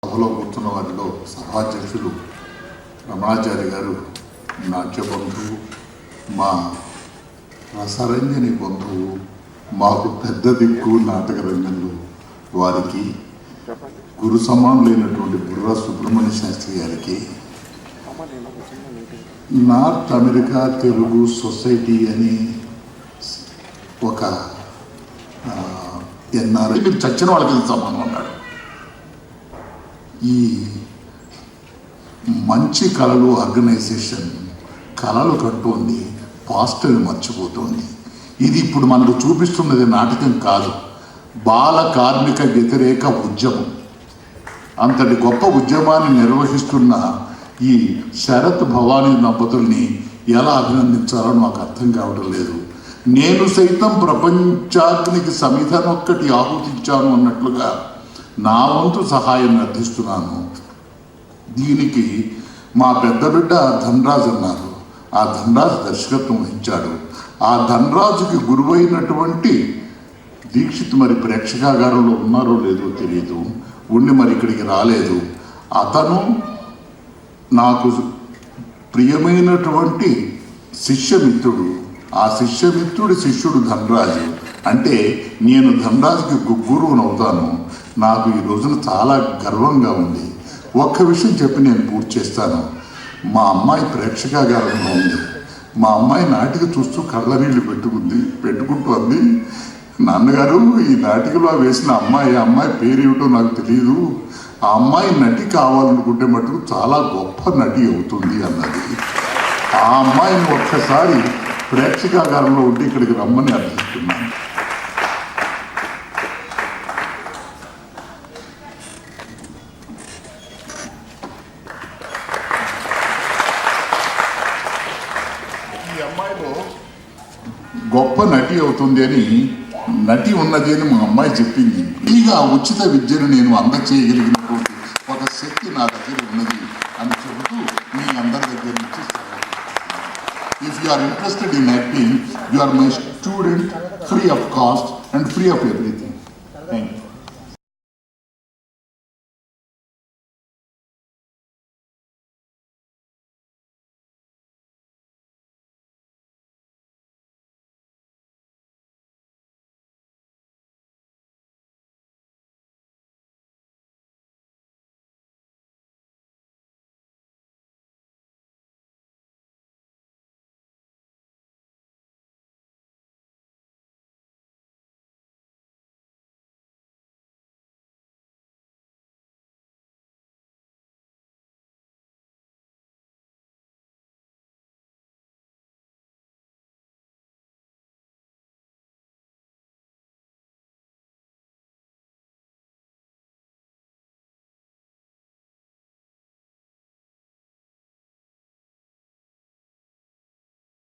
సభలో కూర్చున్న వారిలో సభాధ్యక్షులు రమణాచారి గారు నాట్య బంధువు, మా రసరంజని బంధువు, మాకు పెద్ద దిక్కు నాటక రంగంలో. వారికి గురు సమానులైనటువంటి బుర్రా సుబ్రహ్మణ్య శాస్త్రి గారికి నార్త్ అమెరికా తెలుగు సొసైటీ అని ఒక ఎన్ఆర్ఐ మీరు చచ్చిన వాళ్ళకి సమానం అన్నాడు. ఈ మంచి కళలు ఆర్గనైజేషన్ కళలు కట్టుకుంది, పాస్టర్ని మర్చిపోతుంది. ఇది ఇప్పుడు మనకు చూపిస్తున్నది నాటకం కాదు, బాల కార్మిక వ్యతిరేక ఉద్యమం. అంతటి గొప్ప ఉద్యమాన్ని నిర్వహిస్తున్న ఈ శరత్ భవానీ దంపతుల్ని ఎలా అభినందించాలో నాకు అర్థం కావడం లేదు. నేను సైతం ప్రపంచాగ్నికి సమిధనొక్కటి ఆహుతించాను అన్నట్లుగా నా వంతు సహాయాన్ని అందిస్తున్నాను. దీనికి మా పెద్ద బిడ్డ ధనరాజు అన్నారు. ఆ ధనరాజు దర్శకత్వం వహించాడు. ఆ ధనరాజుకి గురువైనటువంటి దీక్షిత్ మరి ప్రేక్షకాగారంలో ఉన్నారో లేదో తెలియదు, ఉండి మరి ఇక్కడికి రాలేదు. అతను నాకు ప్రియమైనటువంటి శిష్యమిత్రుడు. ఆ శిష్యమిత్రుడి శిష్యుడు ధనరాజు. అంటే నేను ధనరాజుకి గురువును అవుతాను. నాకు ఈ రోజున చాలా గర్వంగా ఉంది. ఒక్క విషయం చెప్పి నేను పూర్తి చేస్తాను. మా అమ్మాయి ప్రేక్షకాగారంలో ఉంది. మా అమ్మాయి నాటిక చూస్తూ కళ్ళనీళ్ళు పెట్టుకుంటూ అంది, నాన్నగారు ఈ నాటికలో వేసిన అమ్మాయి పేరు ఏమిటో నాకు తెలియదు, ఆ అమ్మాయి నటి కావాలనుకుంటే మటుకు చాలా గొప్ప నటి అవుతుంది అన్నది. ఆ అమ్మాయిని ఒక్కసారి ప్రేక్షకాగారంలో ఉండి ఇక్కడికి రమ్మని అర్థిస్తున్నాను. ఈ అమ్మాయిలో గొప్ప నటి అవుతుంది అని, నటి ఉన్నది అని మా అమ్మాయి చెప్పింది. ఇక ఉచిత విద్యను నేను అందచేయగలిగినటువంటి ఒక శక్తి నా దగ్గర ఉన్నది అని చెబుతూ మీ అందరి దగ్గర నుంచి if you are interested in acting, you are my student, free of cost and free of everything. Thank you.